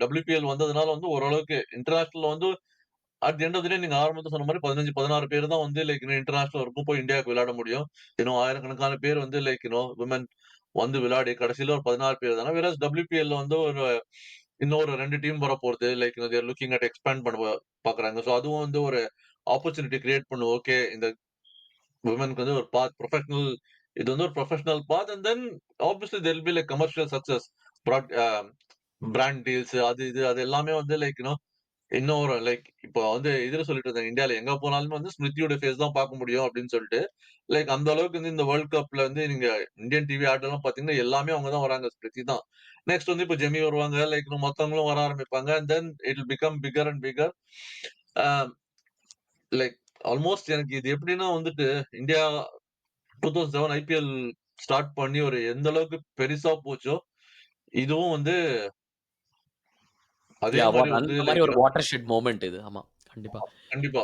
WPL வந்ததுனால வந்து ஓரளவுக்கு இன்டர்நேஷனல்ல வந்து at the end of the day நீங்க ஆரம்பத்துல சொன்ன மாரி 15, 16 பேர் தான் வந்து லைக் இன்டர்நேஷனல் வரைக்கும் போய் இந்தியாவுக்கு விளையாட முடியும். ஆயிரக்கணக்கான பேர் வந்து லைக் விமன் வந்து விளையாடி கடைசில ஒரு 16 பேர் தான. வேறஸ் WPL வந்து ஒரு இன்னொரு 2 டீம் வரப்போறது. Like they are looking at expand பண்ண பாக்குறாங்க. சோ அதுவும் வந்து ஒரு ஆப்பர்ச்சுனிட்டி கிரியேட் பண்ணும். ஓகே இந்த விமனுக்கு வந்து ஒரு பாத் ப்ரொஃபஷனல் இது வந்து ஒரு professional path and then obviously there will be like commercial success. Broad brand deals அது இது அது எல்லாமே வந்து லைக் இன்னும் ஒரு லைக் இப்போ வந்து இதுல சொல்லிட்டு இருந்தேன். இந்தியால எங்க போனாலுமே வந்து ஸ்மிருதியோட ஃபேஸ் தான் பார்க்க முடியும் அப்படின்னு சொல்லிட்டு. லைக் அந்த அளவுக்கு வந்து இந்த வேர்ல்ட் கப்ல வந்து நீங்க இந்தியன் டிவி ஆட்லாம் பார்த்தீங்கன்னா, எல்லாமே அவங்க தான் வராங்க. ஸ்மிருதி தான். நெக்ஸ்ட் வந்து இப்ப ஜெமி வருவாங்க. லைக் மத்தவங்களும் வர ஆரம்பிப்பாங்க. And then it will become bigger and bigger. A like almost எனக்கு இது எப்படின்னா வந்துட்டு இந்தியா 2007 ஐபிஎல் ஸ்டார்ட் பண்ணி ஒரு எந்த அளவுக்கு பெருசா போச்சோ, இதுவும் வந்து அதே யாஹ்! மாரி வந்து அந்த மாரி லைக் ஒரு வாட்டர் ஷெட் மொமெண்ட் இது. ஆமா. கண்டிப்பா. கண்டிப்பா.